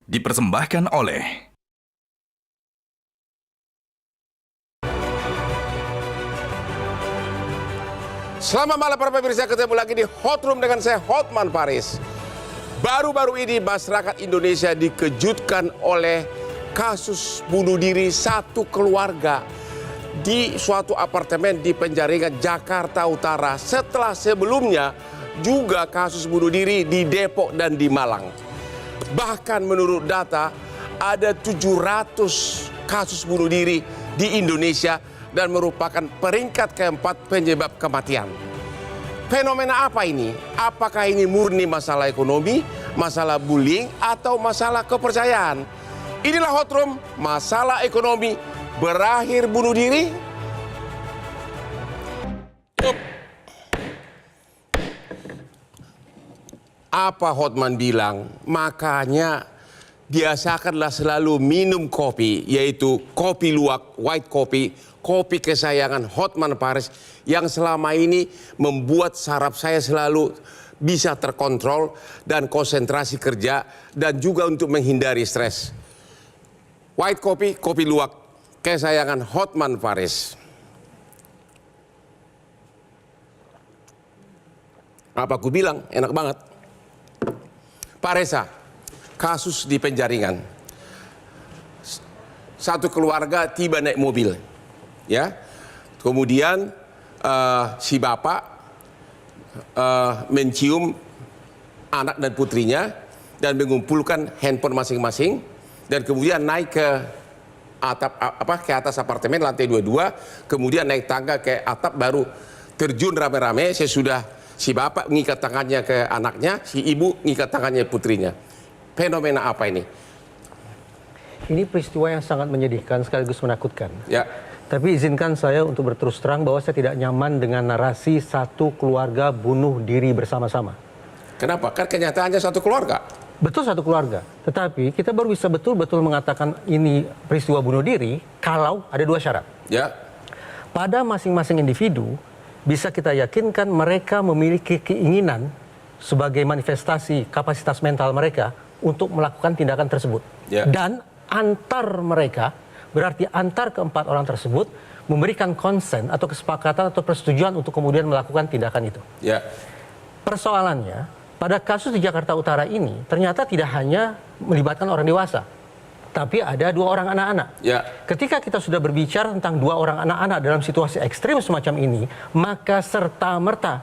Dipersembahkan oleh Selamat malam para pemirsa, ketemu lagi di Hot Room dengan saya Hotman Paris. Baru-baru ini masyarakat Indonesia dikejutkan oleh kasus bunuh diri satu keluarga di suatu apartemen di Penjaringan, Jakarta Utara. Setelah sebelumnya juga kasus bunuh diri di Depok dan di Malang. Bahkan menurut data ada 700 kasus bunuh diri di Indonesia dan merupakan peringkat keempat penyebab kematian. Fenomena apa ini? Apakah ini murni masalah ekonomi, masalah bullying, atau masalah kepercayaan? Inilah Hot Room, masalah ekonomi berakhir bunuh diri. Apa Hotman bilang? Makanya biasakanlah selalu minum kopi, yaitu kopi luwak, white coffee, kopi kesayangan Hotman Paris yang selama ini membuat saraf saya selalu bisa terkontrol dan konsentrasi kerja dan juga untuk menghindari stres. White coffee, kopi luwak kesayangan Hotman Paris. Apa aku bilang? Enak banget. Pak Reza, kasus di Penjaringan. Satu keluarga tiba naik mobil, ya. Kemudian si bapak mencium anak dan putrinya dan mengumpulkan handphone masing-masing dan kemudian naik ke atap ke atas apartemen lantai 22, kemudian naik tangga ke atap baru terjun rame-rame. Sesudah si bapak mengikat tangannya ke anaknya, si ibu mengikat tangannya putrinya. Fenomena apa ini? Ini peristiwa yang sangat menyedihkan sekaligus menakutkan. Ya. Tapi izinkan saya untuk berterus terang bahwa saya tidak nyaman dengan narasi satu keluarga bunuh diri bersama-sama. Kenapa? Kan kenyataannya satu keluarga. Betul satu keluarga. Tetapi kita baru bisa betul-betul mengatakan ini peristiwa bunuh diri kalau ada dua syarat. Ya. Pada masing-masing individu bisa kita yakinkan mereka memiliki keinginan sebagai manifestasi kapasitas mental mereka untuk melakukan tindakan tersebut. Ya. Dan antar mereka, berarti antar keempat orang tersebut memberikan konsen atau kesepakatan atau persetujuan untuk kemudian melakukan tindakan itu. Ya. Persoalannya, pada kasus di Jakarta Utara ini ternyata tidak hanya melibatkan orang dewasa, tapi ada dua orang anak-anak. Ya. Ketika kita sudah berbicara tentang dua orang anak-anak dalam situasi ekstrim semacam ini, maka serta-merta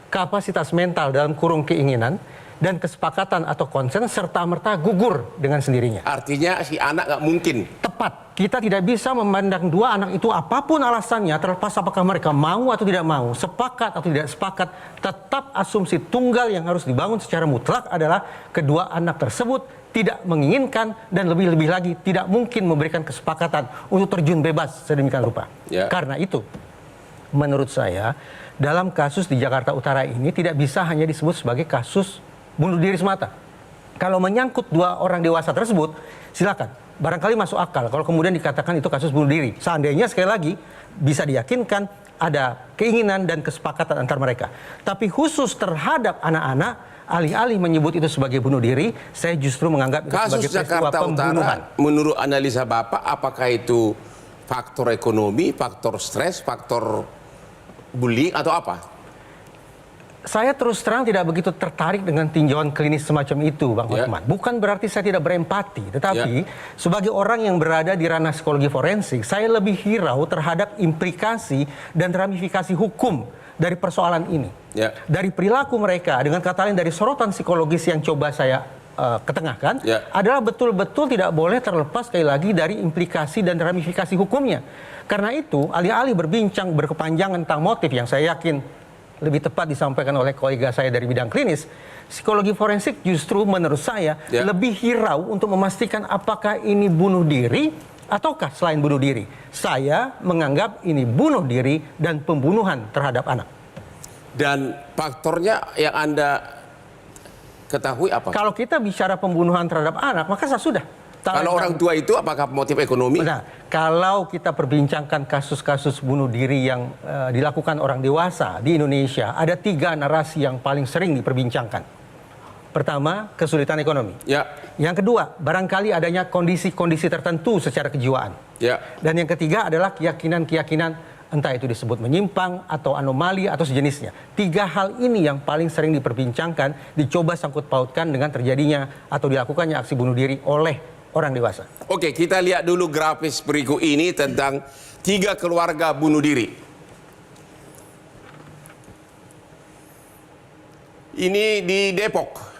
kapasitas mental dalam kurung keinginan dan kesepakatan atau konsen serta-merta gugur dengan sendirinya. Artinya si anak nggak mungkin. Tepat. Kita tidak bisa memandang dua anak itu apapun alasannya, terlepas apakah mereka mau atau tidak mau, sepakat atau tidak sepakat, tetap asumsi tunggal yang harus dibangun secara mutlak adalah kedua anak tersebut tidak menginginkan dan lebih-lebih lagi tidak mungkin memberikan kesepakatan untuk terjun bebas sedemikian rupa. Ya. Karena itu, menurut saya, dalam kasus di Jakarta Utara ini tidak bisa hanya disebut sebagai kasus bunuh diri semata. Kalau menyangkut dua orang dewasa tersebut, silakan. Barangkali masuk akal kalau kemudian dikatakan itu kasus bunuh diri. Seandainya sekali lagi bisa diyakinkan ada keinginan dan kesepakatan antar mereka. Tapi khusus terhadap anak-anak, alih-alih menyebut itu sebagai bunuh diri, saya justru menganggap itu Kasus sebagai peristiwa Jakarta pembunuhan. Utara, menurut analisa Bapak, apakah itu faktor ekonomi, faktor stres, faktor bullying, atau apa? Saya terus terang tidak begitu tertarik dengan tinjauan klinis semacam itu, Bang Hotman. Bukan berarti saya tidak berempati, tetapi sebagai orang yang berada di ranah psikologi forensik, saya lebih hirau terhadap implikasi dan ramifikasi hukum dari persoalan ini. Dari perilaku mereka, dengan kata lain dari sorotan psikologis yang coba saya ketengahkan, adalah betul-betul tidak boleh terlepas sekali lagi dari implikasi dan ramifikasi hukumnya. Karena itu, alih-alih berbincang berkepanjangan tentang motif yang saya yakin lebih tepat disampaikan oleh kolega saya dari bidang klinis, psikologi forensik justru menurut saya lebih hirau untuk memastikan apakah ini bunuh diri ataukah selain bunuh diri. Saya menganggap ini bunuh diri dan pembunuhan terhadap anak. Dan faktornya yang Anda ketahui apa? Kalau kita bicara pembunuhan terhadap anak, maka sudah. Kalau orang tua itu apakah motif ekonomi? Nah, kalau kita perbincangkan kasus-kasus bunuh diri yang dilakukan orang dewasa di Indonesia, ada 3 narasi yang paling sering diperbincangkan. Pertama, kesulitan ekonomi. Ya. Yang kedua, barangkali adanya kondisi-kondisi tertentu secara kejiwaan. Ya. Dan yang ketiga adalah keyakinan-keyakinan, entah itu disebut menyimpang atau anomali atau sejenisnya. 3 hal ini yang paling sering diperbincangkan, dicoba sangkut pautkan dengan terjadinya atau dilakukannya aksi bunuh diri oleh orang dewasa. Oke, kita lihat dulu grafis berikut ini tentang 3 keluarga bunuh diri. Ini di Depok.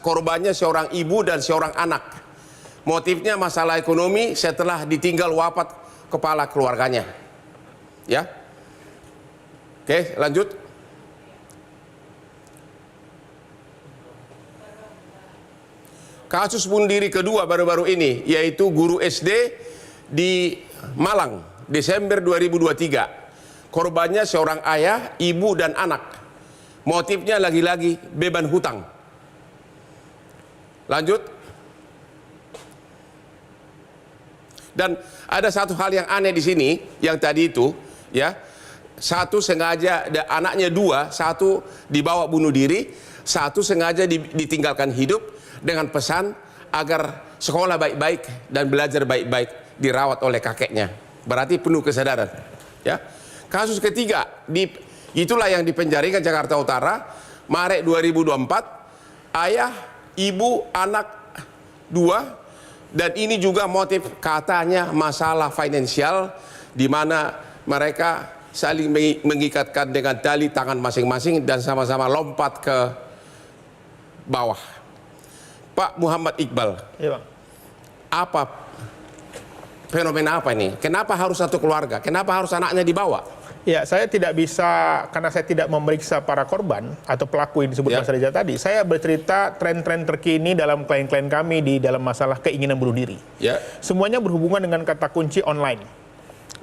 Korbannya seorang ibu dan seorang anak. Motifnya masalah ekonomi setelah ditinggal wafat kepala keluarganya. Ya. Oke, lanjut. Kasus bunuh diri kedua baru-baru ini, yaitu guru SD di Malang, Desember 2023. Korbannya seorang ayah, ibu, dan anak. Motifnya lagi-lagi beban hutang. Lanjut. Dan ada satu hal yang aneh di sini, yang tadi itu, ya. Satu sengaja, anaknya 2, satu dibawa bunuh diri, satu sengaja ditinggalkan hidup dengan pesan agar sekolah baik-baik dan belajar baik-baik, dirawat oleh kakeknya. Berarti penuh kesadaran. Ya. Kasus ketiga, itulah yang dipenjarakan Jakarta Utara, Maret 2024, ayah, ibu, anak 2, dan ini juga motif katanya masalah finansial, di mana mereka saling mengikatkan dengan tali tangan masing-masing dan sama-sama lompat ke bawah. Pak Muhammad Iqbal, ya, Bang. Apa fenomena apa ini? Kenapa harus satu keluarga? Kenapa harus anaknya dibawa? Ya, saya tidak bisa, karena saya tidak memeriksa para korban atau pelaku yang disebut Mas Reza tadi. Saya bercerita tren-tren terkini dalam klien-klien kami di dalam masalah keinginan bunuh diri. Ya. Semuanya berhubungan dengan kata kunci online.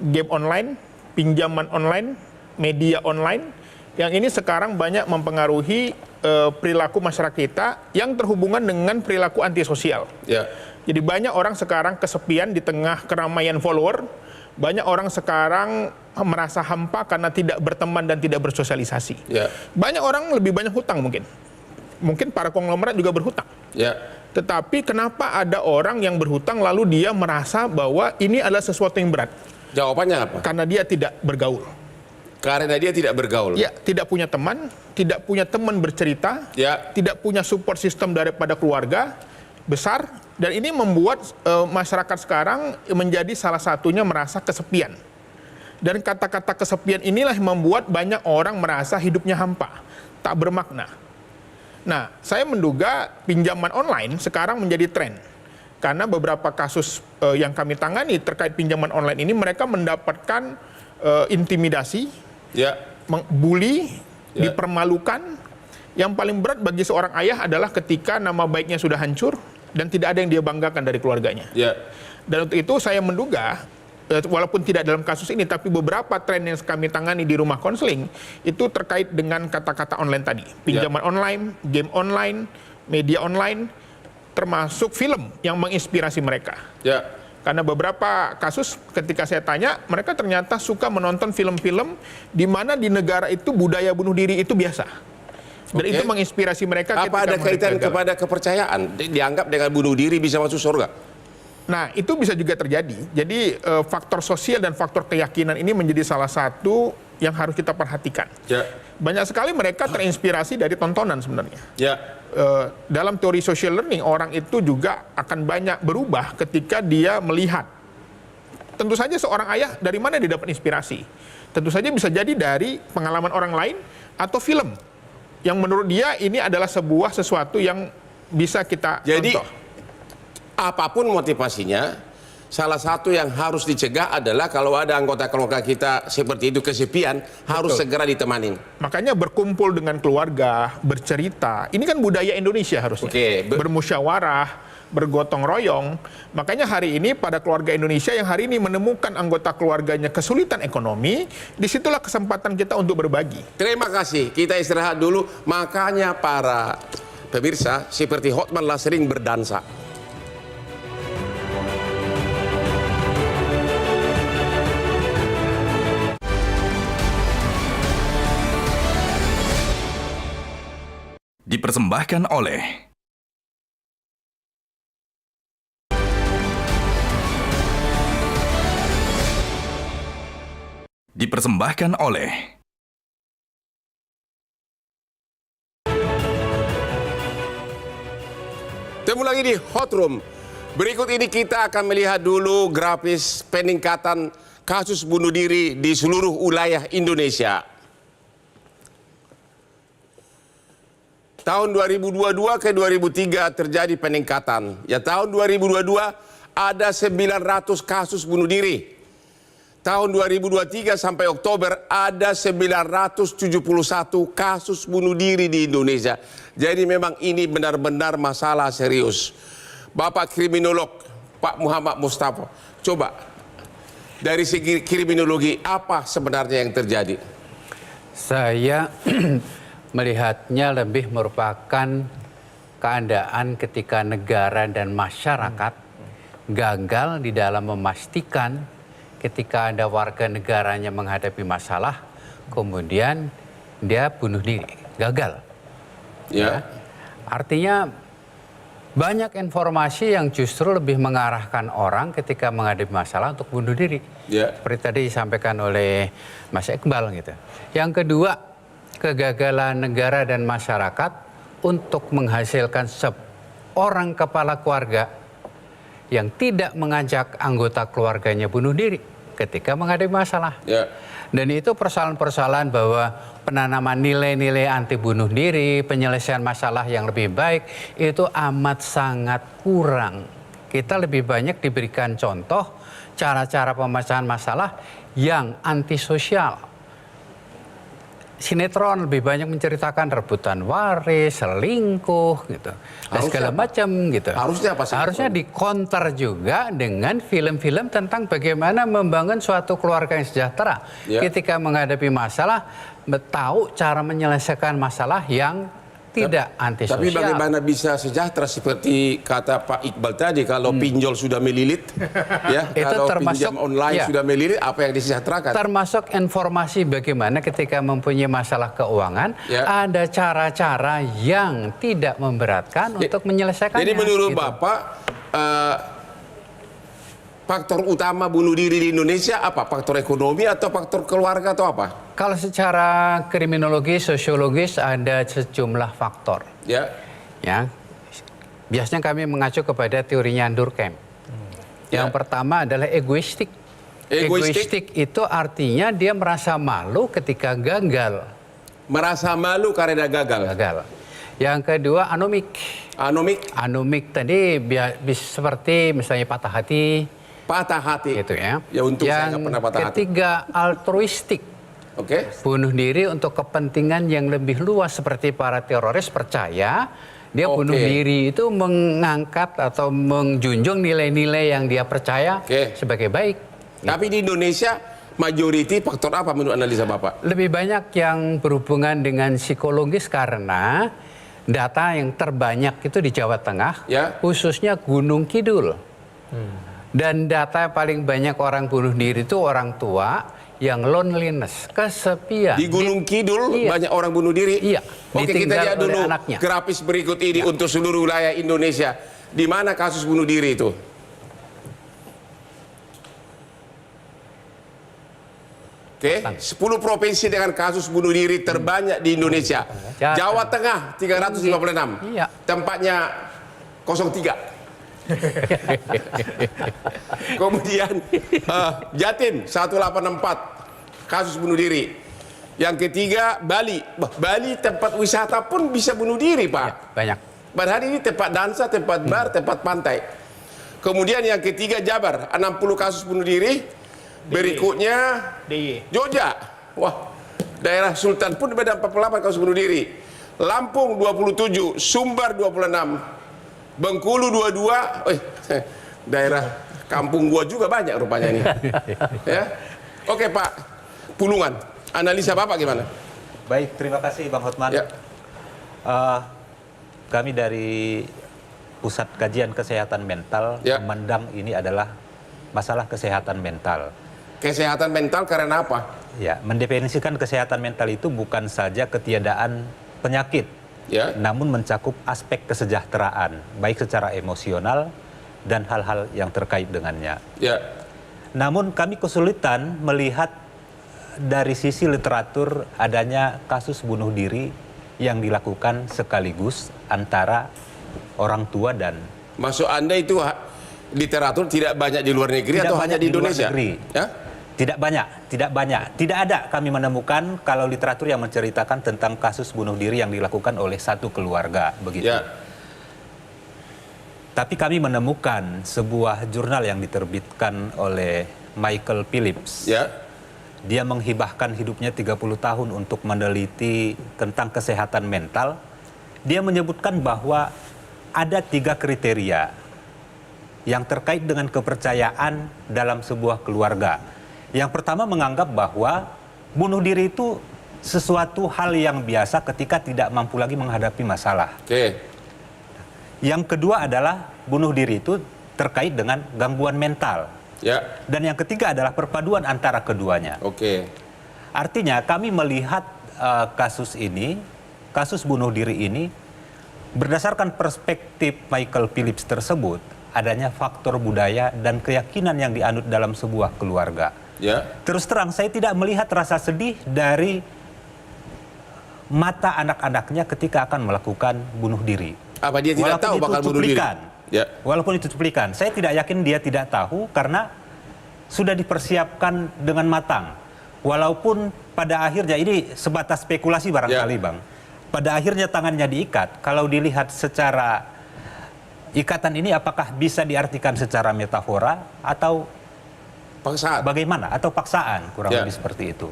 Game online, pinjaman online, media online, yang ini sekarang banyak mempengaruhi perilaku masyarakat kita yang terhubungan dengan perilaku antisosial. Ya. Jadi banyak orang sekarang kesepian di tengah keramaian follower. Banyak orang sekarang merasa hampa karena tidak berteman dan tidak bersosialisasi. Ya. Banyak orang lebih banyak hutang mungkin. Mungkin para konglomerat juga berhutang. Ya. Tetapi kenapa ada orang yang berhutang lalu dia merasa bahwa ini adalah sesuatu yang berat? Jawabannya apa? Karena dia tidak bergaul. Karena dia tidak bergaul. Ya, tidak punya teman, tidak punya teman bercerita, Ya. tidak punya support system daripada keluarga besar, dan ini membuat masyarakat sekarang menjadi salah satunya merasa kesepian. Dan kata-kata kesepian inilah yang membuat banyak orang merasa hidupnya hampa, tak bermakna. Nah, saya menduga pinjaman online sekarang menjadi tren. Karena beberapa kasus yang kami tangani terkait pinjaman online ini, mereka mendapatkan intimidasi, Ya. bully, Ya. dipermalukan. Yang paling berat bagi seorang ayah adalah ketika nama baiknya sudah hancur dan tidak ada yang dia banggakan dari keluarganya. Ya. Dan untuk itu saya menduga, walaupun tidak dalam kasus ini, tapi beberapa tren yang kami tangani di rumah konseling itu terkait dengan kata-kata online tadi. Pinjaman online, game online, media online, termasuk film yang menginspirasi mereka. Ya. Karena beberapa kasus ketika saya tanya, mereka ternyata suka menonton film-film di mana di negara itu budaya bunuh diri itu biasa. Dan itu menginspirasi mereka. Apa ada kaitan kepada kepercayaan? Dianggap dengan bunuh diri bisa masuk surga? Nah, itu bisa juga terjadi. Jadi faktor sosial dan faktor keyakinan ini menjadi salah satu yang harus kita perhatikan. Ya. Banyak sekali mereka terinspirasi dari tontonan sebenarnya. Ya. Dalam teori social learning, orang itu juga akan banyak berubah ketika dia melihat. Tentu saja seorang ayah dari mana dia dapat inspirasi? Tentu saja bisa jadi dari pengalaman orang lain atau film. Yang menurut dia ini adalah sebuah sesuatu yang bisa kita contoh. Apapun motivasinya, salah satu yang harus dicegah adalah kalau ada anggota keluarga kita seperti itu kesepian, harus segera ditemanin. Makanya berkumpul dengan keluarga, bercerita. Ini kan budaya Indonesia harusnya. Bermusyawarah, bergotong royong. Makanya hari ini pada keluarga Indonesia yang hari ini menemukan anggota keluarganya kesulitan ekonomi, disitulah kesempatan kita untuk berbagi. Terima kasih. Kita istirahat dulu. Makanya para pemirsa seperti Hotman lah sering berdansa. Dipersembahkan oleh Ketemu lagi di Hot Room. Berikut ini kita akan melihat dulu grafis peningkatan kasus bunuh diri di seluruh wilayah Indonesia. Tahun 2022 ke 2003 terjadi peningkatan. Ya, tahun 2022 ada 900 kasus bunuh diri. Tahun 2023 sampai Oktober ada 971 kasus bunuh diri di Indonesia. Jadi memang ini benar-benar masalah serius. Bapak kriminolog Pak Muhammad Mustafa, coba dari segi kriminologi apa sebenarnya yang terjadi? Saya melihatnya lebih merupakan keadaan ketika negara dan masyarakat gagal di dalam memastikan ketika ada warga negaranya menghadapi masalah, kemudian dia bunuh diri, gagal. Ya. Artinya banyak informasi yang justru lebih mengarahkan orang ketika menghadapi masalah untuk bunuh diri. Ya. Seperti tadi disampaikan oleh Mas Iqbal gitu. Yang kedua, kegagalan negara dan masyarakat untuk menghasilkan seorang kepala keluarga yang tidak mengajak anggota keluarganya bunuh diri ketika menghadapi masalah. Ya. Dan itu persoalan-persoalan bahwa penanaman nilai-nilai anti bunuh diri, penyelesaian masalah yang lebih baik, itu amat sangat kurang. Kita lebih banyak diberikan contoh cara-cara pemecahan masalah yang antisosial. Sinetron lebih banyak menceritakan rebutan waris, selingkuh, gitu, dan segala macam gitu. Harusnya apa sih? Harusnya dikonter juga dengan film-film tentang bagaimana membangun suatu keluarga yang sejahtera. Ya. Ketika menghadapi masalah, tahu cara menyelesaikan masalah yang tidak antisosial. Tapi bagaimana bisa sejahtera seperti kata Pak Iqbal tadi, kalau pinjol sudah melilit, ya, Itu kalau termasuk, pinjam online ya, sudah melilit, apa yang disejahterakan? termasuk informasi bagaimana ketika mempunyai masalah keuangan, Ya. ada cara-cara yang tidak memberatkan untuk menyelesaikannya. Jadi menurut gitu. Bapak, faktor utama bunuh diri di Indonesia apa? Faktor ekonomi atau faktor keluarga atau apa? Kalau secara kriminologi, sosiologis ada sejumlah faktor. Ya. Ya, biasanya kami mengacu kepada teorinya Durkheim. Yang Ya. pertama adalah egoistik. Egoistik itu artinya dia merasa malu ketika gagal. Merasa malu karena gagal. Yang kedua anomik. Anomik, Anomik tadi seperti misalnya patah hati. patah hati. Gitu ya. Ya, untung saya Yang nggak pernah patah hati. ketiga altruistik. Oke. Bunuh diri untuk kepentingan yang lebih luas seperti para teroris percaya dia Oke. bunuh diri itu mengangkat atau menjunjung nilai-nilai yang dia percaya Oke. sebagai baik. Tapi di Indonesia majority faktor apa menurut analisa Bapak? Lebih banyak yang berhubungan dengan psikologis karena data yang terbanyak itu di Jawa Tengah, Ya. khususnya Gunung Kidul. Dan data yang paling banyak orang bunuh diri itu orang tua yang loneliness, kesepian. Di Gunung Kidul Iya. banyak orang bunuh diri? Iya. Oke, kita Ditinggal lihat oleh dulu anaknya. grafis berikut ini untuk seluruh wilayah Indonesia. Di mana kasus bunuh diri itu? Oke, 10 provinsi dengan kasus bunuh diri terbanyak di Indonesia. Jateng. Jawa Tengah 356. Iya. Tempatnya 03. Kemudian Jatim 184 kasus bunuh diri. Yang ketiga Bali. Bali tempat wisata pun bisa bunuh diri, Pak. Banyak. Padahal ini tempat dansa, tempat bar, tempat pantai. Kemudian yang ketiga Jabar 60 kasus bunuh diri. Berikutnya Jogja. Wah, daerah Sultan pun ada 48 kasus bunuh diri. Lampung 27, Sumbar 26. Bengkulu 22, daerah kampung gua juga banyak rupanya ini. Ya. Oke Pak, Pulungan, analisa Bapak gimana? Baik, terima kasih Bang Hotman. Ya. Kami dari Pusat Kajian Kesehatan Mental Ya. memandang ini adalah masalah kesehatan mental. Kesehatan mental karena apa? Ya, mendefinisikan kesehatan mental itu bukan saja ketiadaan penyakit, Ya. namun mencakup aspek kesejahteraan, baik secara emosional dan hal-hal yang terkait dengannya. Ya. Namun kami kesulitan melihat dari sisi literatur adanya kasus bunuh diri yang dilakukan sekaligus antara orang tua dan Maksud Anda itu literatur tidak banyak di luar negeri tidak atau banyak hanya di luar Indonesia? negeri. Ya? Tidak banyak. Tidak ada kami menemukan kalau literatur yang menceritakan tentang kasus bunuh diri yang dilakukan oleh satu keluarga begitu. Ya. Tapi kami menemukan sebuah jurnal yang diterbitkan oleh Michael Phillips. Ya. Dia menghibahkan hidupnya 30 tahun untuk meneliti tentang kesehatan mental. Dia menyebutkan bahwa ada 3 kriteria yang terkait dengan kepercayaan dalam sebuah keluarga. Yang pertama menganggap bahwa bunuh diri itu sesuatu hal yang biasa ketika tidak mampu lagi menghadapi masalah. Oke. Yang kedua adalah bunuh diri itu terkait dengan gangguan mental. Ya. Dan yang ketiga adalah perpaduan antara keduanya. Oke. Artinya kami melihat kasus ini, kasus bunuh diri ini, berdasarkan perspektif Michael Phillips tersebut, adanya faktor budaya dan keyakinan yang dianut dalam sebuah keluarga. Ya. Terus terang saya tidak melihat rasa sedih dari mata anak-anaknya ketika akan melakukan bunuh diri. Apa dia tidak tahu bakal bunuh diri? Ya. Walaupun itu cuplikan, saya tidak yakin dia tidak tahu karena sudah dipersiapkan dengan matang. Walaupun pada akhirnya ini sebatas spekulasi barangkali, Bang. Pada akhirnya tangannya diikat. Kalau dilihat secara ikatan ini apakah bisa diartikan secara metafora atau Paksaan. bagaimana? Atau paksaan, kurang lebih seperti itu.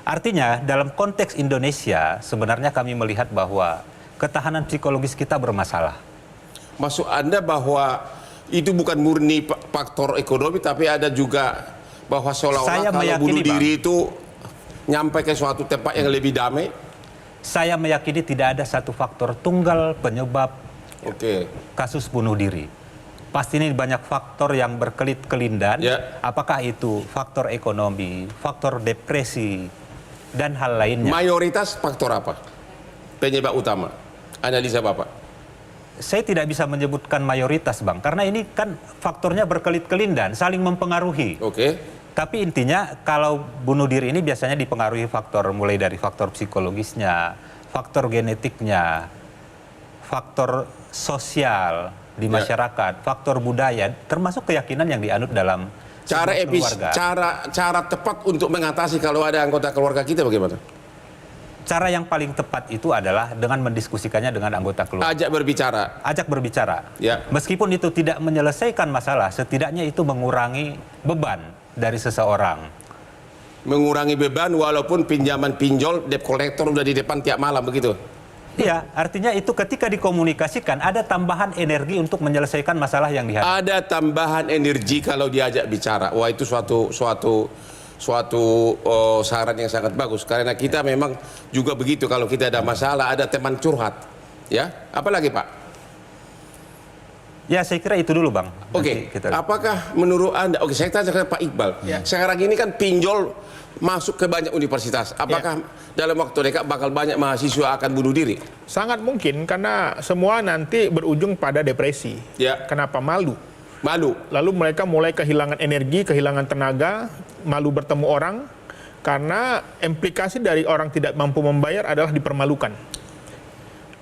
Artinya dalam konteks Indonesia sebenarnya kami melihat bahwa ketahanan psikologis kita bermasalah. Maksud Anda bahwa itu bukan murni faktor ekonomi, tapi ada juga bahwa seolah-olah kalau bunuh diri itu nyampe ke suatu tempat yang lebih damai? Saya meyakini tidak ada satu faktor tunggal penyebab kasus bunuh diri. Pasti ini banyak faktor yang berkelit-kelindan. Ya. Apakah itu faktor ekonomi, faktor depresi, dan hal lainnya. Mayoritas faktor apa? Penyebab utama. Analisa Bapak. Saya tidak bisa menyebutkan mayoritas, Bang, karena ini kan faktornya berkelit-kelindan, saling mempengaruhi. Oke. Tapi intinya kalau bunuh diri ini biasanya dipengaruhi faktor mulai dari faktor psikologisnya, faktor genetiknya, faktor sosial di masyarakat, faktor budaya, termasuk keyakinan yang dianut dalam keluarga. Cara tepat untuk mengatasi kalau ada anggota keluarga kita bagaimana? Cara yang paling tepat itu adalah dengan mendiskusikannya dengan anggota keluarga. Ajak berbicara. Ya. Meskipun itu tidak menyelesaikan masalah, setidaknya itu mengurangi beban dari seseorang. Mengurangi beban walaupun pinjaman pinjol, debt collector udah di depan tiap malam begitu? Iya, artinya itu ketika dikomunikasikan ada tambahan energi untuk menyelesaikan masalah yang dihadapi. Ada tambahan energi kalau diajak bicara. Wah, itu suatu saran yang sangat bagus, karena kita memang juga begitu. Kalau kita ada masalah, ada teman curhat, ya. Apalagi Pak? Ya, saya kira itu dulu, Bang. Oke. Apakah menurut Anda? Oke, saya tanya ke Pak Iqbal. Sekarang ini kan pinjol masuk ke banyak universitas. Apakah dalam waktu dekat bakal banyak mahasiswa akan bunuh diri? Sangat mungkin, karena semua nanti berujung pada depresi. Ya. Kenapa? Malu. Lalu mereka mulai kehilangan energi, kehilangan tenaga, malu bertemu orang, karena implikasi dari orang tidak mampu membayar adalah dipermalukan.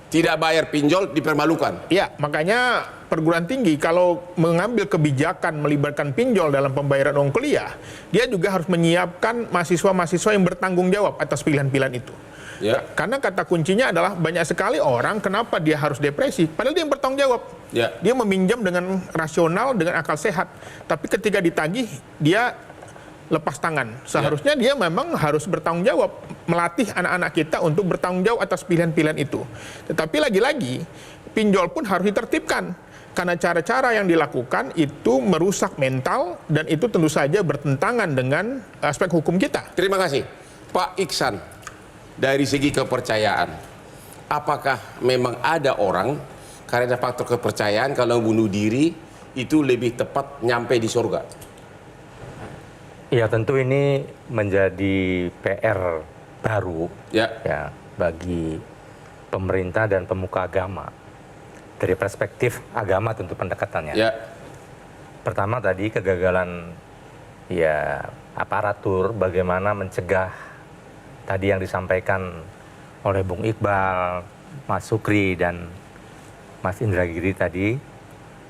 Tidak bayar pinjol, dipermalukan. Iya, makanya perguruan tinggi kalau mengambil kebijakan melibatkan pinjol dalam pembayaran uang kuliah, dia juga harus menyiapkan mahasiswa-mahasiswa yang bertanggung jawab atas pilihan-pilihan itu. Ya. Karena kata kuncinya adalah banyak sekali orang kenapa dia harus depresi, padahal dia yang bertanggung jawab. Ya. Dia meminjam dengan rasional, dengan akal sehat. Tapi ketika ditagih, dia lepas tangan. Seharusnya dia memang harus bertanggung jawab, melatih anak-anak kita untuk bertanggung jawab atas pilihan-pilihan itu. Tetapi lagi-lagi, pinjol pun harus ditertibkan. Karena cara-cara yang dilakukan itu merusak mental, dan itu tentu saja bertentangan dengan aspek hukum kita. Terima kasih. Pak Iksan, dari segi kepercayaan, apakah memang ada orang karena faktor kepercayaan kalau bunuh diri itu lebih tepat nyampe di surga? Ya, tentu ini menjadi PR baru Ya. ya bagi pemerintah dan pemuka agama. Dari perspektif agama tentu pendekatannya. Ya. Pertama tadi kegagalan ya aparatur bagaimana mencegah tadi yang disampaikan oleh Bung Iqbal, Mas Sukri dan Mas Indragiri tadi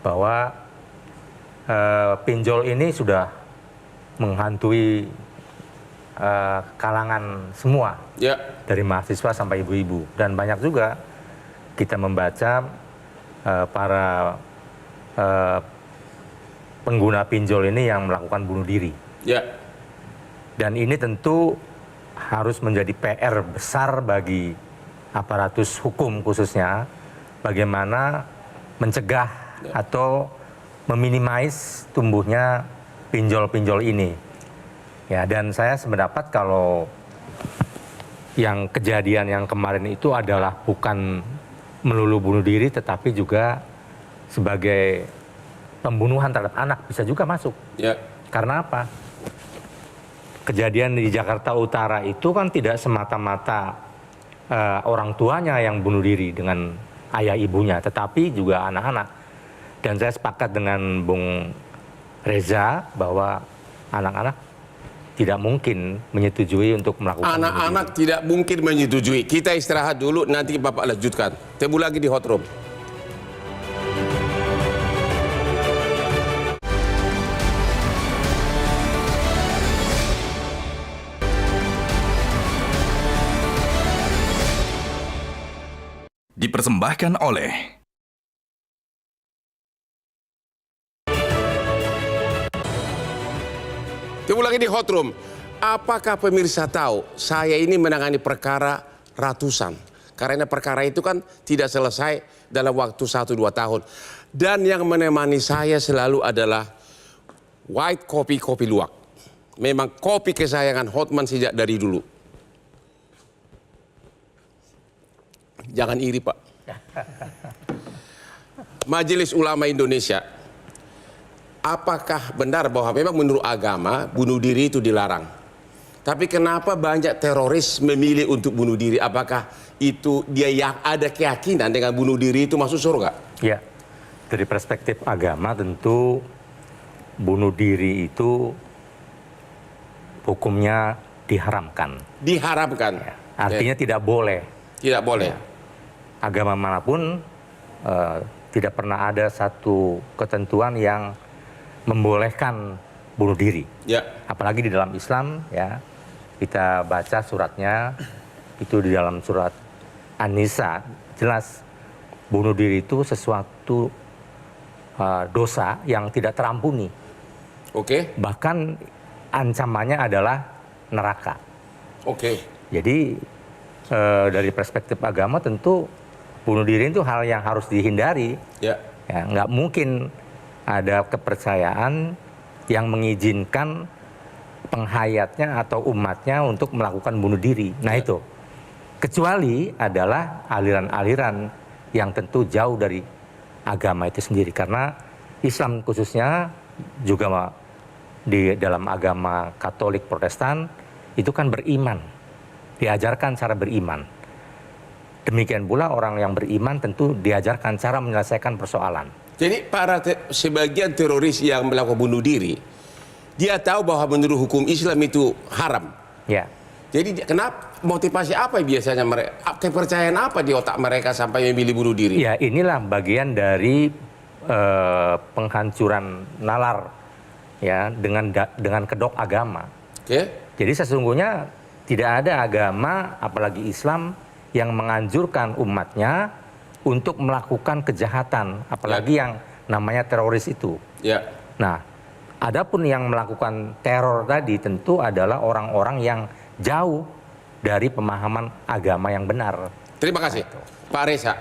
bahwa pinjol ini sudah menghantui kalangan semua, Ya. dari mahasiswa sampai ibu-ibu, dan banyak juga kita membaca para pengguna pinjol ini yang melakukan bunuh diri. Ya. Dan ini tentu harus menjadi PR besar bagi aparatus hukum khususnya, bagaimana mencegah atau meminimais tumbuhnya pinjol-pinjol ini. Ya, dan saya sependapat kalau yang kejadian yang kemarin itu adalah bukan melulu bunuh diri, tetapi juga sebagai pembunuhan terhadap anak bisa juga masuk. Ya. Karena apa? Kejadian di Jakarta Utara itu kan tidak semata-mata orang tuanya yang bunuh diri dengan ayah ibunya, tetapi juga anak-anak. Dan saya sepakat dengan Bung Reza bahwa anak-anak tidak mungkin menyetujui untuk melakukan bunuh Anak-anak diri. tidak mungkin menyetujui. Kita istirahat dulu, nanti Bapak lanjutkan. Temu lagi di Hot Room. Dipersembahkan oleh Temu lagi di Hot Room. Apakah pemirsa tahu saya ini menangani perkara ratusan? Karena perkara itu kan tidak selesai dalam waktu 1-2 tahun. Dan yang menemani saya selalu adalah white kopi luwak. Memang kopi kesayangan Hotman sejak dari dulu. Jangan iri, Pak. Majelis Ulama Indonesia. Apakah benar bahwa memang menurut agama bunuh diri itu dilarang? Tapi kenapa banyak teroris memilih untuk bunuh diri? Apakah itu dia yang ada keyakinan dengan bunuh diri itu masuk surga? Ya, dari perspektif agama tentu bunuh diri itu hukumnya diharamkan. Diharamkan. Ya, artinya tidak boleh. Tidak boleh. Agama manapun tidak pernah ada satu ketentuan yang membolehkan bunuh diri. Ya. Apalagi di dalam Islam, ya kita baca suratnya itu di dalam surat An-Nisa jelas bunuh diri itu sesuatu dosa yang tidak terampuni. Oke. Bahkan ancamannya adalah neraka. Oke. Jadi dari perspektif agama tentu bunuh diri itu hal yang harus dihindari. Ya. Ya, nggak mungkin ada kepercayaan yang mengizinkan penghayatnya atau umatnya untuk melakukan bunuh diri. Nah itu, kecuali adalah aliran-aliran yang tentu jauh dari agama itu sendiri. Karena Islam khususnya juga di dalam agama Katolik Protestan itu kan beriman, diajarkan cara beriman. Demikian pula orang yang beriman tentu diajarkan cara menyelesaikan persoalan. Jadi sebagian teroris yang melakukan bunuh diri, dia tahu bahwa menurut hukum Islam itu haram. Ya. Jadi kenapa, motivasi apa biasanya mereka, kepercayaan apa di otak mereka sampai memilih bunuh diri? Ya, inilah bagian dari penghancuran nalar ya dengan kedok agama. Oke. Jadi sesungguhnya tidak ada agama apalagi Islam yang menganjurkan umatnya untuk melakukan kejahatan, apalagi yang namanya teroris itu. Ya. Nah, adapun yang melakukan teror tadi tentu adalah orang-orang yang jauh dari pemahaman agama yang benar. Terima kasih, Pak Reza.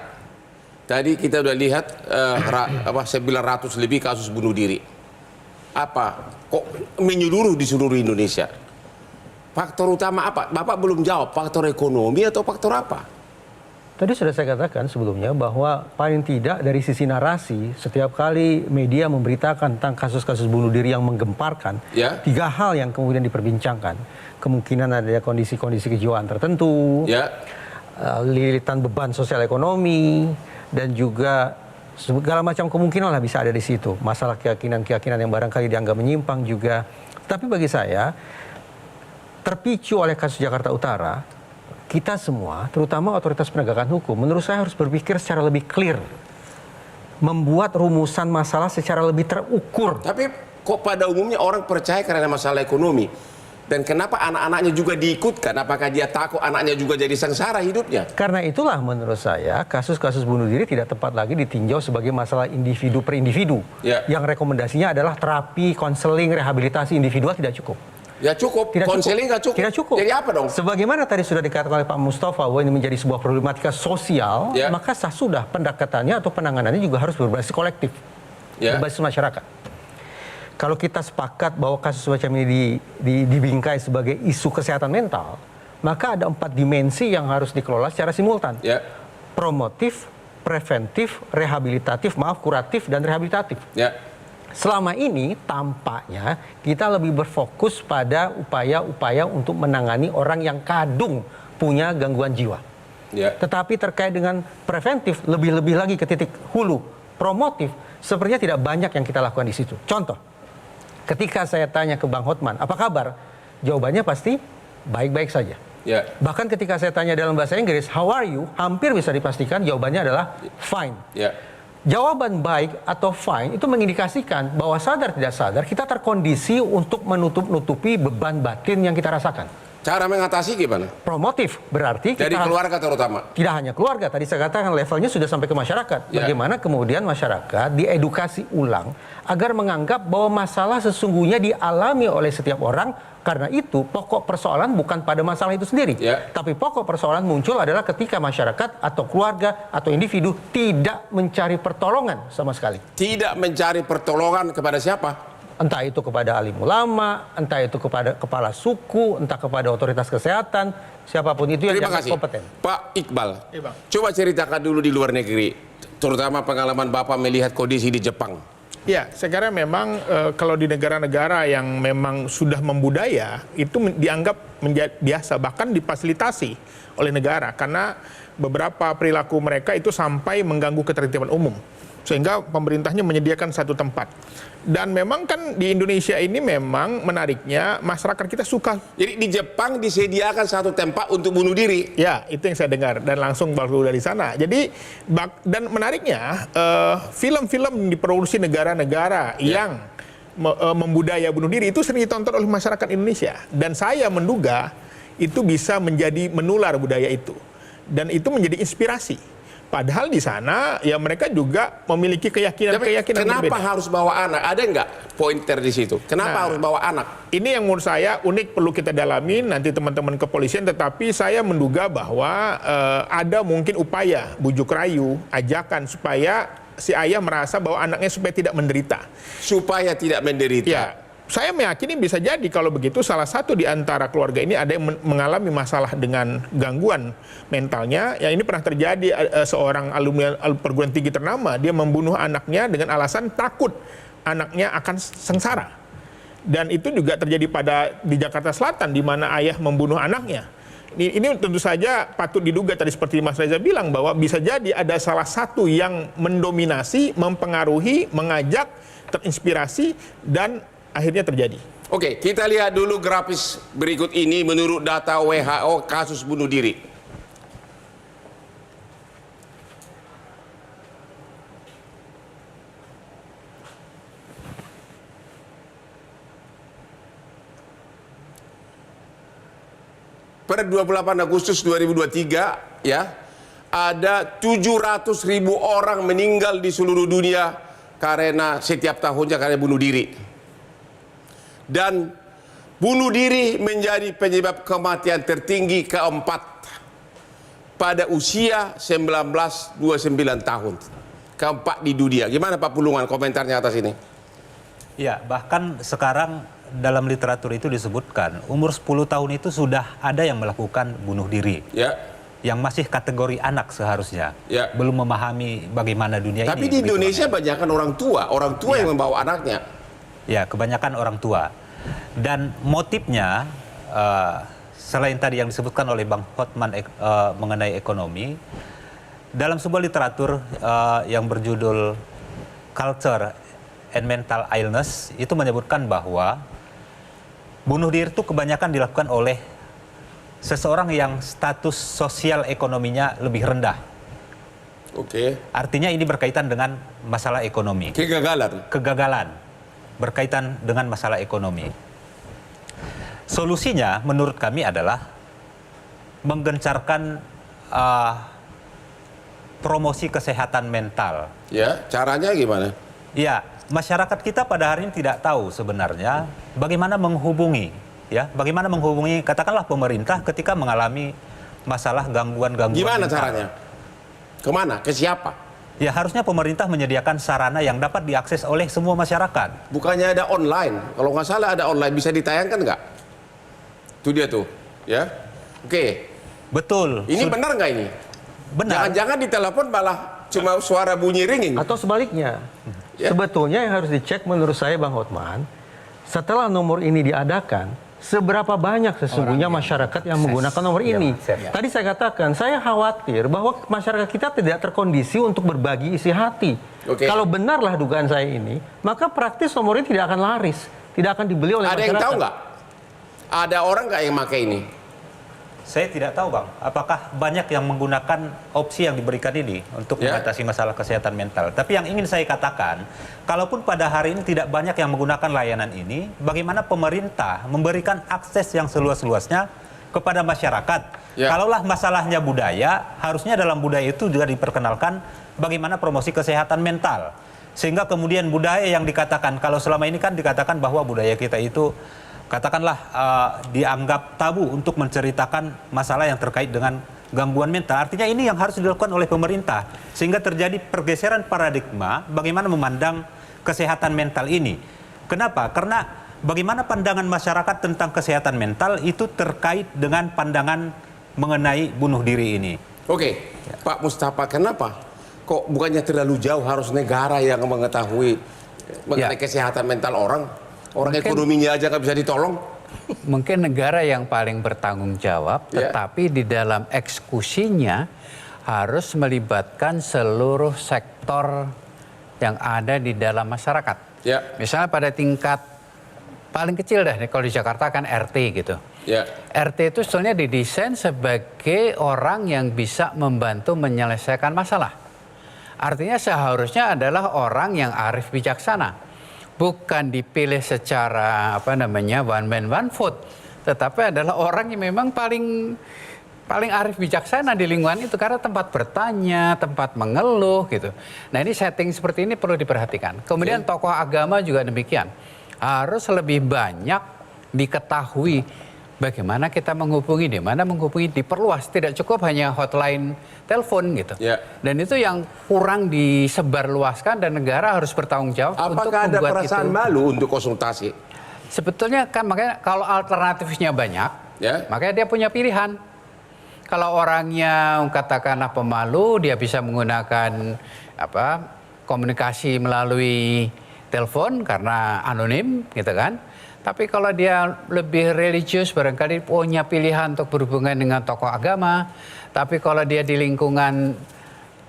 Tadi kita sudah lihat 900 lebih kasus bunuh diri. Apa? Kok menyeluruh di seluruh Indonesia? Faktor utama apa? Bapak belum jawab. Faktor ekonomi atau faktor apa? Tadi sudah saya katakan sebelumnya bahwa paling tidak dari sisi narasi, setiap kali media memberitakan tentang kasus-kasus bunuh diri yang menggemparkan, Ya. 3 hal yang kemudian diperbincangkan. Kemungkinan ada kondisi-kondisi kejiwaan tertentu, Ya. lilitan beban sosial ekonomi, dan juga segala macam kemungkinan lah bisa ada di situ. Masalah keyakinan-keyakinan yang barangkali dianggap menyimpang juga. Tapi bagi saya, terpicu oleh kasus Jakarta Utara, kita semua, terutama otoritas penegakan hukum, menurut saya harus berpikir secara lebih clear. Membuat rumusan masalah secara lebih terukur. Tapi kok pada umumnya orang percaya karena masalah ekonomi? Dan kenapa anak-anaknya juga diikutkan? Apakah dia takut anaknya juga jadi sengsara hidupnya? Karena itulah menurut saya kasus-kasus bunuh diri tidak tepat lagi ditinjau sebagai masalah individu per individu. Ya. Yang rekomendasinya adalah terapi, konseling, rehabilitasi individual tidak cukup. Ya cukup, Tidak konseling nggak cukup. Tidak cukup. Jadi apa dong? Sebagaimana tadi sudah dikatakan oleh Pak Mustafa bahwa ini menjadi sebuah problematika sosial, Ya. maka sudah pendekatannya atau penanganannya juga harus berbasis kolektif, Ya. berbasis masyarakat. Kalau kita sepakat bahwa kasus semacam ini dibingkai sebagai isu kesehatan mental, maka ada 4 dimensi yang harus dikelola secara simultan. Ya. Promotif, preventif, kuratif, dan rehabilitatif. Ya. Selama ini tampaknya kita lebih berfokus pada upaya-upaya untuk menangani orang yang kadung punya gangguan jiwa. Ya. Tetapi terkait dengan preventif, lebih-lebih lagi ke titik hulu, promotif, sepertinya tidak banyak yang kita lakukan di situ. Contoh, ketika saya tanya ke Bang Hotman, apa kabar? Jawabannya pasti baik-baik saja. Ya. Bahkan ketika saya tanya dalam bahasa Inggris, how are you? Hampir bisa dipastikan jawabannya adalah fine. Ya. Jawaban baik atau fine itu mengindikasikan bahwa sadar tidak sadar kita terkondisi untuk menutup-nutupi beban batin yang kita rasakan. Cara mengatasi gimana? Promotif berarti Dari kita keluarga terutama. tidak hanya keluarga, tadi saya katakan levelnya sudah sampai ke masyarakat. Ya. Bagaimana kemudian masyarakat diedukasi ulang agar menganggap bahwa masalah sesungguhnya dialami oleh setiap orang. Karena itu pokok persoalan bukan pada masalah itu sendiri. Ya. Tapi pokok persoalan muncul adalah ketika masyarakat atau keluarga atau individu tidak mencari pertolongan sama sekali. Tidak mencari pertolongan kepada siapa? Entah itu kepada alim ulama, entah itu kepada kepala suku, entah kepada otoritas kesehatan, siapapun itu yang Terima dianggap kasih. kompeten. Pak Iqbal, Iya, Bang. coba ceritakan dulu di luar negeri, terutama pengalaman Bapak melihat kondisi di Jepang. Ya, saya kira memang kalau di negara-negara yang memang sudah membudaya itu dianggap biasa, bahkan difasilitasi oleh negara karena beberapa perilaku mereka itu sampai mengganggu ketertiban umum sehingga pemerintahnya menyediakan satu tempat. Dan memang kan di Indonesia ini memang menariknya masyarakat kita suka. Jadi di Jepang disediakan satu tempat untuk bunuh diri. Ya, itu yang saya dengar dan langsung baru dari sana. Jadi dan menariknya film-film yang diproduksi negara-negara yang membudaya bunuh diri itu sering ditonton oleh masyarakat Indonesia. Dan saya menduga itu bisa menjadi menular budaya itu. Dan itu menjadi inspirasi. Padahal di sana ya mereka juga memiliki keyakinan-keyakinan Kenapa berbeda. harus bawa anak? Ada nggak pointer di situ? Kenapa harus bawa anak? Ini yang menurut saya unik, perlu kita dalami nanti teman-teman kepolisian, tetapi saya menduga bahwa ada mungkin upaya bujuk rayu, ajakan supaya si ayah merasa bahwa anaknya supaya tidak menderita. Supaya tidak menderita. Ya, saya meyakini bisa jadi kalau begitu salah satu di antara keluarga ini ada yang mengalami masalah dengan gangguan mentalnya. Ya ini pernah terjadi, seorang alumni perguruan tinggi ternama, dia membunuh anaknya dengan alasan takut anaknya akan sengsara. Dan itu juga terjadi di Jakarta Selatan di mana ayah membunuh anaknya. Ini tentu saja patut diduga tadi seperti Mas Reza bilang bahwa bisa jadi ada salah satu yang mendominasi, mempengaruhi, mengajak, terinspirasi dan akhirnya terjadi. Oke, kita lihat dulu grafis berikut ini menurut data WHO kasus bunuh diri. Pada 28 Agustus 2023 ya, ada 700.000 orang meninggal di seluruh dunia karena setiap tahunnya karena bunuh diri. Dan bunuh diri menjadi penyebab kematian tertinggi keempat pada usia 19-29 tahun. Keempat di dunia. Gimana Pak Pulungan komentarnya atas ini? Ya, bahkan sekarang dalam literatur itu disebutkan umur 10 tahun itu sudah ada yang melakukan bunuh diri. Ya. Yang masih kategori anak seharusnya. Ya. Belum memahami bagaimana dunia ini. Tapi di begitu, Indonesia Bang. banyakkan orang tua Ya. yang membawa anaknya. Ya, kebanyakan orang tua. Dan motifnya selain tadi yang disebutkan oleh Bang Hotman mengenai ekonomi, dalam sebuah literatur yang berjudul Culture and Mental Illness itu menyebutkan bahwa bunuh diri itu kebanyakan dilakukan oleh seseorang yang status sosial ekonominya lebih rendah. Oke. Artinya ini berkaitan dengan masalah ekonomi. Kegagalan berkaitan dengan masalah ekonomi. Solusinya menurut kami adalah menggencarkan promosi kesehatan mental. Ya, caranya gimana? Ya, masyarakat kita pada hari ini tidak tahu sebenarnya bagaimana menghubungi, bagaimana menghubungi katakanlah pemerintah ketika mengalami masalah gangguan-gangguan. Gimana mental. caranya? Kemana? Ke siapa? Ya, harusnya pemerintah menyediakan sarana yang dapat diakses oleh semua masyarakat. Bukannya ada online? Kalau nggak salah ada online, bisa ditayangkan nggak? Itu dia tuh, ya. Oke. Betul. Ini benar nggak ini? Benar. Jangan-jangan di telepon malah cuma suara bunyi ringing. Atau sebaliknya, Ya. sebetulnya yang harus dicek menurut saya Bang Hotman, setelah nomor ini diadakan, seberapa banyak sesungguhnya masyarakat yang menggunakan nomor ini. Tadi saya katakan, saya khawatir bahwa masyarakat kita tidak terkondisi untuk berbagi isi hati. Oke. Kalau benarlah dugaan saya ini, maka praktis nomor ini tidak akan laris, tidak akan dibeli oleh Ada masyarakat. yang tahu nggak? Ada orang nggak yang pakai ini? Saya tidak tahu, Bang, apakah banyak yang menggunakan opsi yang diberikan ini untuk mengatasi masalah kesehatan mental. Tapi yang ingin saya katakan, kalaupun pada hari ini tidak banyak yang menggunakan layanan ini, bagaimana pemerintah memberikan akses yang seluas-luasnya kepada masyarakat. Ya. Kalaulah masalahnya budaya, harusnya dalam budaya itu juga diperkenalkan bagaimana promosi kesehatan mental. Sehingga kemudian budaya yang dikatakan, kalau selama ini kan dikatakan bahwa budaya kita itu katakanlah dianggap tabu untuk menceritakan masalah yang terkait dengan gangguan mental. Artinya ini yang harus dilakukan oleh pemerintah. Sehingga terjadi pergeseran paradigma bagaimana memandang kesehatan mental ini. Kenapa? Karena bagaimana pandangan masyarakat tentang kesehatan mental itu terkait dengan pandangan mengenai bunuh diri ini. Oke, Pak Mustafa, kenapa? Kok bukannya terlalu jauh harus negara yang mengetahui mengenai kesehatan mental orang? Orang ekonominya aja nggak bisa ditolong. Mungkin negara yang paling bertanggung jawab, tetapi di dalam eksekusinya harus melibatkan seluruh sektor yang ada di dalam masyarakat. Ya. Misalnya pada tingkat paling kecil dah, kalau di Jakarta kan RT gitu. Ya. RT itu sebetulnya didesain sebagai orang yang bisa membantu menyelesaikan masalah. Artinya seharusnya adalah orang yang arif bijaksana. Bukan dipilih secara one man one vote, tetapi adalah orang yang memang paling arif bijaksana di lingkungan itu karena tempat bertanya, tempat mengeluh gitu. Nah, ini setting seperti ini perlu diperhatikan. Kemudian tokoh agama juga demikian. Harus lebih banyak diketahui bagaimana kita menghubungi, di mana menghubungi, diperluas, tidak cukup hanya hotline telepon gitu. Dan itu yang kurang disebarluaskan dan negara harus bertanggung jawab untuk Apakah ada membuat perasaan itu. malu untuk konsultasi? Sebetulnya kan makanya kalau alternatifnya banyak, makanya dia punya pilihan. Kalau orangnya katakanlah pemalu, dia bisa menggunakan komunikasi melalui telepon karena anonim gitu kan. Tapi kalau dia lebih religius barangkali punya pilihan untuk berhubungan dengan tokoh agama. Tapi kalau dia di lingkungan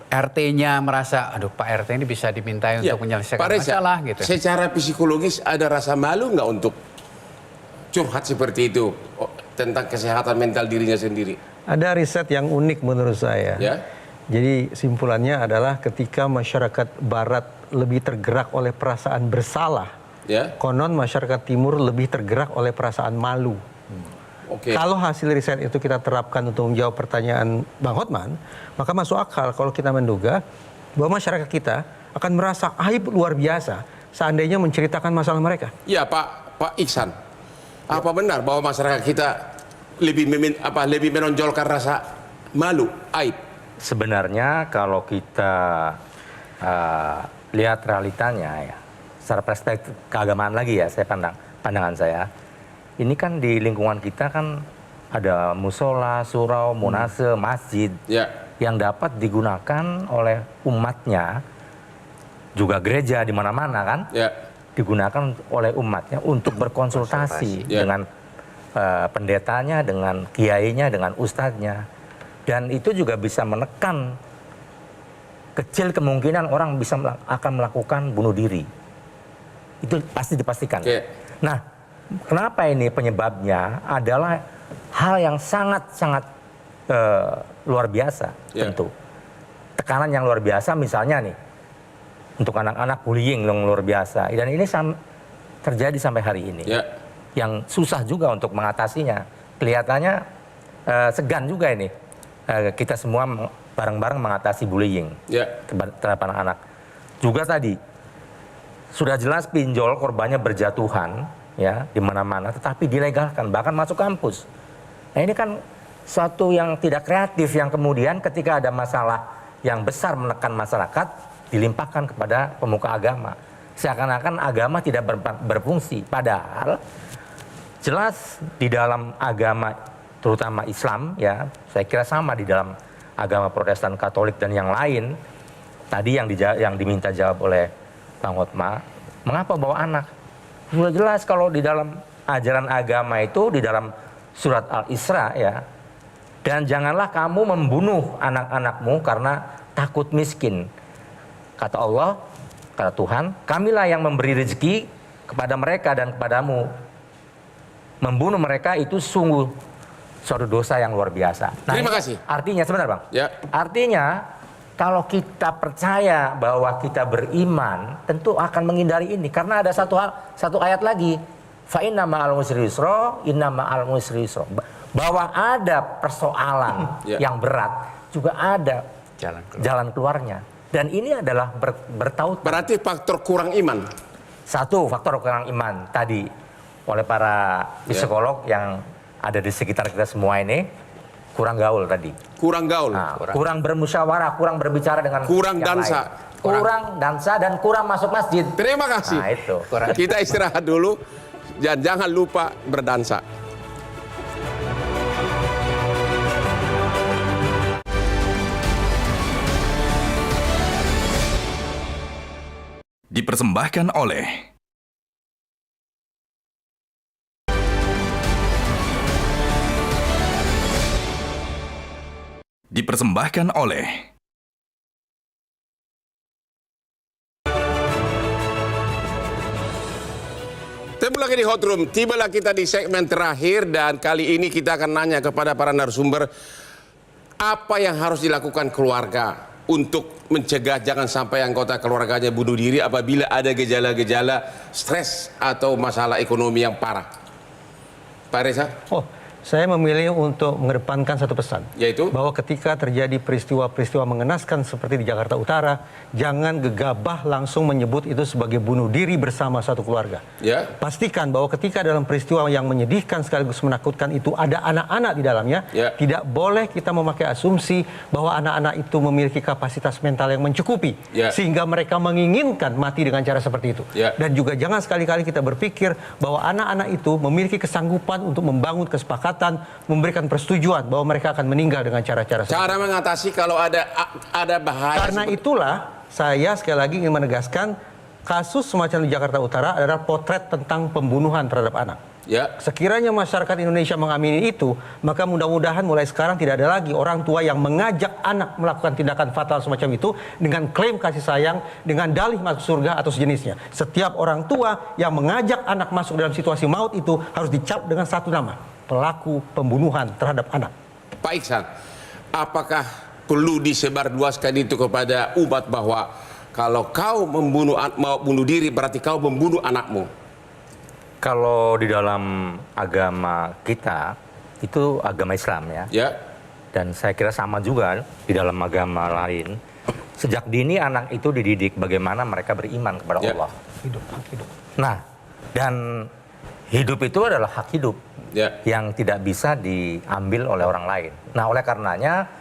RT-nya merasa, aduh Pak RT ini bisa dimintai untuk menyelesaikan Pak Reza, masalah gitu. Secara psikologis ada rasa malu nggak untuk curhat seperti itu tentang kesehatan mental dirinya sendiri? Ada riset yang unik menurut saya. Jadi simpulannya adalah ketika masyarakat Barat lebih tergerak oleh perasaan bersalah, konon masyarakat Timur lebih tergerak oleh perasaan malu. Kalau hasil riset itu kita terapkan untuk menjawab pertanyaan Bang Hotman, maka masuk akal kalau kita menduga bahwa masyarakat kita akan merasa aib luar biasa seandainya menceritakan masalah mereka. Ya Pak Iksan, apa benar bahwa masyarakat kita lebih menonjolkan rasa malu, aib? Sebenarnya kalau kita lihat realitanya secara perspektif keagamaan lagi saya pandangan saya, ini kan di lingkungan kita kan ada musola, surau, munase, masjid yang dapat digunakan oleh umatnya, juga gereja di mana-mana kan, digunakan oleh umatnya untuk berkonsultasi dengan pendetanya, dengan kiainya, dengan ustadznya. Dan itu juga bisa menekan kecil kemungkinan orang akan melakukan bunuh diri. Itu pasti dipastikan. Oke. Nah, kenapa ini penyebabnya adalah hal yang sangat-sangat luar biasa tentu. Tekanan yang luar biasa misalnya nih, untuk anak-anak bullying yang luar biasa. Dan ini terjadi sampai hari ini. Yang susah juga untuk mengatasinya. Kelihatannya segan juga ini. Kita semua bareng-bareng mengatasi bullying terhadap anak-anak. Juga tadi, sudah jelas pinjol korbannya berjatuhan ya di mana-mana, tetapi dilegalkan, bahkan masuk kampus. Nah ini kan suatu yang tidak kreatif, yang kemudian ketika ada masalah yang besar menekan masyarakat, dilimpahkan kepada pemuka agama. Seakan-akan agama tidak berfungsi. Padahal jelas di dalam agama, terutama Islam, ya saya kira sama di dalam agama Protestan, Katolik, dan yang lain. Tadi yang diminta jawab oleh Bang Hotma, mengapa bawa anak? Sudah jelas kalau di dalam ajaran agama itu, di dalam surat Al-Isra ya, dan janganlah kamu membunuh anak-anakmu karena takut miskin. Kata Allah, kata Tuhan, kamilah yang memberi rezeki kepada mereka dan kepadamu. Membunuh mereka itu sungguh suatu dosa yang luar biasa. Nah, terima kasih. Artinya, sebentar Bang. Ya. Artinya, kalau kita percaya bahwa kita beriman, tentu akan menghindari ini. Karena ada satu ayat lagi. Fa inna ma'al usri yusra, inna ma'al usri yusra. Bahwa ada persoalan yang berat, juga ada jalan keluarnya. Dan ini adalah bertaut. Berarti faktor kurang iman. Satu, faktor kurang iman tadi oleh para psikolog yang ada di sekitar kita semua ini, kurang gaul tadi. Kurang gaul. Nah, kurang bermusyawarah, kurang berbicara dengan kurang yang dansa. lain. Kurang dansa dan kurang masuk masjid. Terima kasih. Nah, itu. Kita istirahat dulu. Dan jangan lupa berdansa. Dipersembahkan oleh Ketemu lagi di Hot Room. Tibalah kita di segmen terakhir dan kali ini kita akan nanya kepada para narasumber apa yang harus dilakukan keluarga untuk mencegah jangan sampai anggota keluarganya bunuh diri apabila ada gejala-gejala stres atau masalah ekonomi yang parah. Pak Reza? Saya memilih untuk mengedepankan satu pesan, yaitu bahwa ketika terjadi peristiwa-peristiwa mengenaskan seperti di Jakarta Utara, jangan gegabah langsung menyebut itu sebagai bunuh diri bersama satu keluarga. Pastikan bahwa ketika dalam peristiwa yang menyedihkan sekaligus menakutkan itu ada anak-anak di dalamnya, tidak boleh kita memakai asumsi bahwa anak-anak itu memiliki kapasitas mental yang mencukupi, sehingga mereka menginginkan mati dengan cara seperti itu. Dan juga jangan sekali-kali kita berpikir bahwa anak-anak itu memiliki kesanggupan untuk membangun kesepakatan, memberikan persetujuan bahwa mereka akan meninggal dengan cara-cara seperti itu. Cara mengatasi kalau ada bahaya. Karena itulah saya sekali lagi ingin menegaskan kasus semacam di Jakarta Utara adalah potret tentang pembunuhan terhadap anak. Sekiranya masyarakat Indonesia mengamini itu, maka mudah-mudahan mulai sekarang tidak ada lagi orang tua yang mengajak anak melakukan tindakan fatal semacam itu dengan klaim kasih sayang, dengan dalih masuk surga atau sejenisnya. Setiap orang tua yang mengajak anak masuk dalam situasi maut itu harus dicap dengan satu nama: pelaku pembunuhan terhadap anak. Pak Iksan, apakah perlu disebarluaskan itu kepada umat bahwa kalau kau mau bunuh diri berarti kau membunuh anakmu? Kalau di dalam agama kita, itu agama Islam ya. Dan saya kira sama juga di dalam agama lain. Sejak dini anak itu dididik bagaimana mereka beriman kepada Allah. Hidup. Nah, dan hidup itu adalah hak hidup yang tidak bisa diambil oleh orang lain. Nah, oleh karenanya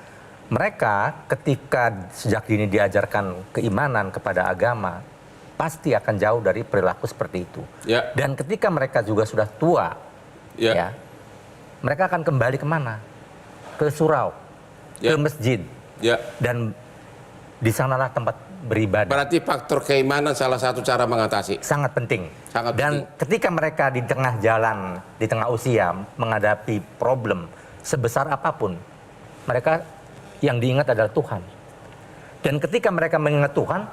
mereka ketika sejak dini diajarkan keimanan kepada agama, pasti akan jauh dari perilaku seperti itu. Dan ketika mereka juga sudah tua, mereka akan kembali kemana? Ke surau, ke masjid. Dan di sanalah tempat beribadah. Berarti faktor keimanan salah satu cara mengatasi. Sangat penting. Sangat Dan ketika mereka di tengah jalan, di tengah usia menghadapi problem sebesar apapun, mereka yang diingat adalah Tuhan. Dan ketika mereka mengingat Tuhan,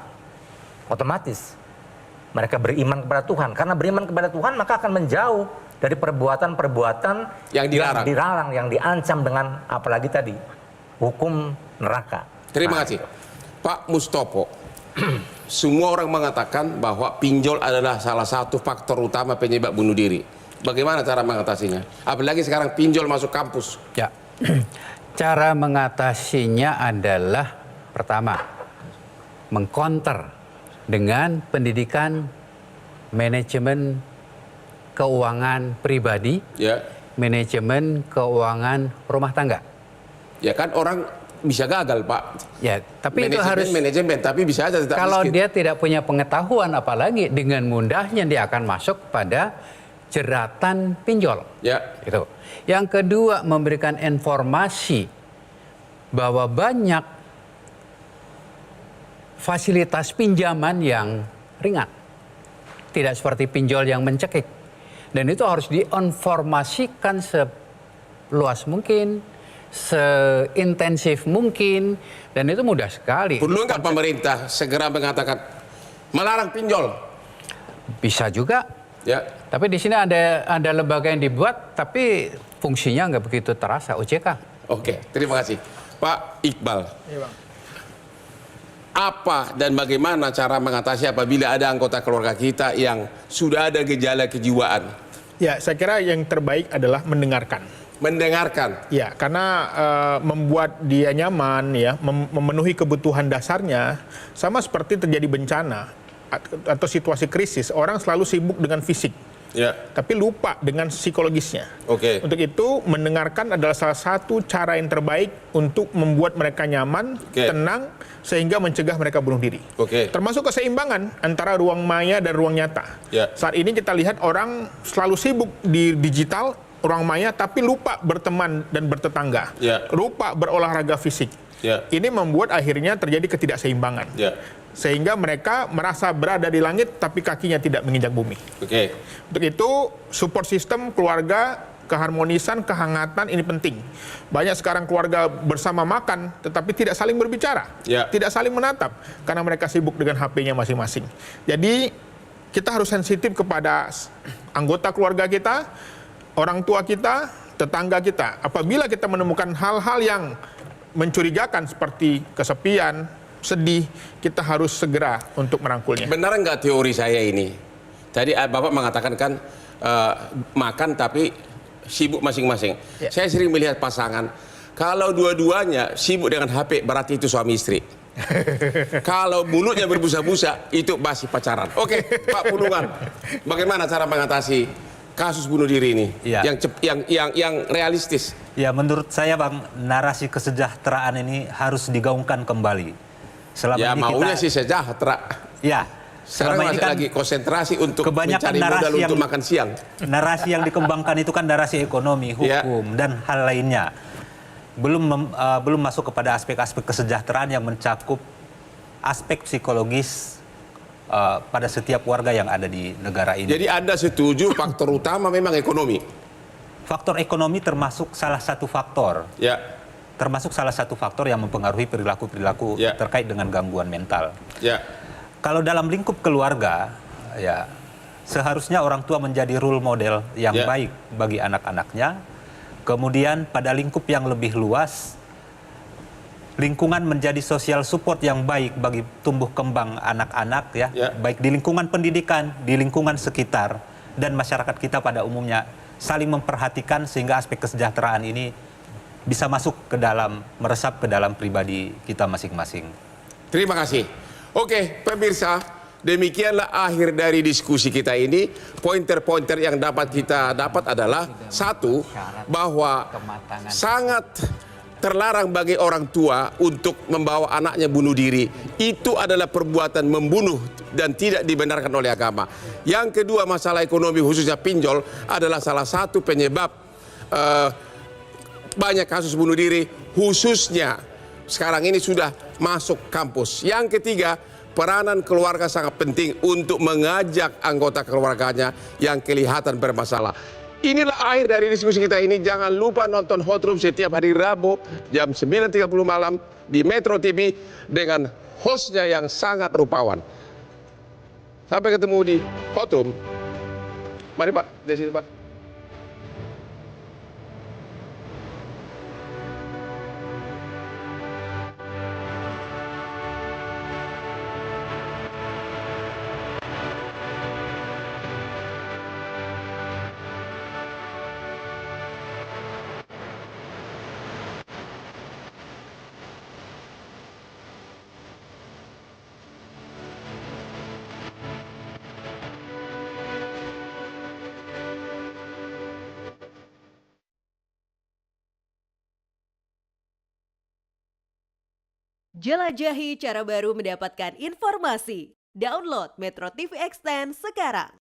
otomatis mereka beriman kepada Tuhan. Karena beriman kepada Tuhan maka akan menjauh dari perbuatan-perbuatan Yang dilarang. yang diancam dengan apalagi tadi hukum neraka. Terima kasih. Pak Mustopo, semua orang mengatakan bahwa pinjol adalah salah satu faktor utama penyebab bunuh diri. Bagaimana cara mengatasinya? Apalagi sekarang pinjol masuk kampus. Ya, cara mengatasinya adalah pertama, mengcounter dengan pendidikan manajemen keuangan pribadi, Ya, manajemen keuangan rumah tangga. ya kan orang bisa gagal, Pak. Ya, tapi itu harus manajemen, tapi bisa aja tetap kalau miskin. dia tidak punya pengetahuan, apalagi dengan mudahnya dia akan masuk pada jeratan pinjol. Ya, Itu. Yang kedua, memberikan informasi bahwa banyak fasilitas pinjaman yang ringan. Tidak seperti pinjol yang mencekik. Dan itu harus diinformasikan seluas mungkin, seintensif mungkin, dan itu mudah sekali. perlu nggak pemerintah segera mengatakan melarang pinjol? Bisa juga. Ya, Tapi di sini ada lembaga yang dibuat, tapi fungsinya nggak begitu terasa. OJK. oke, terima kasih. Pak Iqbal, Iya, Bang. apa dan bagaimana cara mengatasi apabila ada anggota keluarga kita yang sudah ada gejala kejiwaan? Ya, saya kira yang terbaik adalah mendengarkan. Mendengarkan. Ya, karena membuat dia nyaman, ya, memenuhi kebutuhan dasarnya, sama seperti terjadi bencana atau situasi krisis, orang selalu sibuk dengan fisik, Ya, tapi lupa dengan psikologisnya. oke. Untuk itu, mendengarkan adalah salah satu cara yang terbaik untuk membuat mereka nyaman, Oke. tenang, sehingga mencegah mereka bunuh diri. Oke. Termasuk keseimbangan antara ruang maya dan ruang nyata. Ya. Saat ini kita lihat orang selalu sibuk di digital, ruang maya, tapi lupa berteman dan bertetangga. Ya. Lupa berolahraga fisik. Ya. Ini membuat akhirnya terjadi ketidakseimbangan. Ya, Sehingga mereka merasa berada di langit, tapi kakinya tidak menginjak bumi. oke. Untuk itu, support system keluarga, keharmonisan, kehangatan ini penting. Banyak sekarang keluarga bersama makan, tetapi tidak saling berbicara, Ya. tidak saling menatap, karena mereka sibuk dengan HP-nya masing-masing. Jadi, kita harus sensitif kepada anggota keluarga kita, orang tua kita, tetangga kita. Apabila kita menemukan hal-hal yang mencurigakan seperti kesepian, sedih, kita harus segera untuk merangkulnya. Benar nggak teori saya ini? Tadi Bapak mengatakan kan makan tapi sibuk masing-masing. Ya. Saya sering melihat pasangan, kalau dua-duanya sibuk dengan HP berarti itu suami istri. Kalau mulutnya berbusa-busa itu masih pacaran. Oke, Pak Pulungan, bagaimana cara mengatasi kasus bunuh diri ini Ya. yang realistis? Ya, menurut saya Bang, narasi kesejahteraan ini harus digaungkan kembali. Selama Ya ini maunya kita, sih sejahtera. ya, Sekarang selama ini masih kan lagi konsentrasi untuk kebanyakan mencari modal narasi untuk makan siang. narasi yang dikembangkan itu kan narasi ekonomi, Ya. hukum, dan hal lainnya. Belum masuk kepada aspek-aspek kesejahteraan yang mencakup aspek psikologis pada setiap warga yang ada di negara ini. Jadi Anda setuju faktor utama memang ekonomi? Faktor ekonomi termasuk salah satu faktor. Ya, Termasuk salah satu faktor yang mempengaruhi perilaku-perilaku Ya. terkait dengan gangguan mental. ya, Kalau dalam lingkup keluarga, ya seharusnya orang tua menjadi role model yang Ya. baik bagi anak-anaknya. Kemudian pada lingkup yang lebih luas, lingkungan menjadi social support yang baik bagi tumbuh kembang anak-anak, ya, Ya. baik di lingkungan pendidikan, di lingkungan sekitar, dan masyarakat kita pada umumnya saling memperhatikan sehingga aspek kesejahteraan ini bisa masuk ke dalam, meresap ke dalam pribadi kita masing-masing. terima kasih. Oke, pemirsa, demikianlah akhir dari diskusi kita ini. Pointer-pointer yang dapat kita dapat adalah satu, bahwa sangat terlarang bagi orang tua untuk membawa anaknya bunuh diri. Itu adalah perbuatan membunuh dan tidak dibenarkan oleh agama. Yang kedua, masalah ekonomi khususnya pinjol adalah salah satu penyebab banyak kasus bunuh diri, khususnya sekarang ini sudah masuk kampus. Yang ketiga, peranan keluarga sangat penting untuk mengajak anggota keluarganya yang kelihatan bermasalah. Inilah akhir dari diskusi kita ini. Jangan lupa nonton Hot Room setiap hari Rabu jam 9.30 malam di Metro TV dengan hostnya yang sangat rupawan. Sampai ketemu di Hot Room. Mari Pak, di sini Pak. Jelajahi cara baru mendapatkan informasi. Download Metro TV Extend sekarang.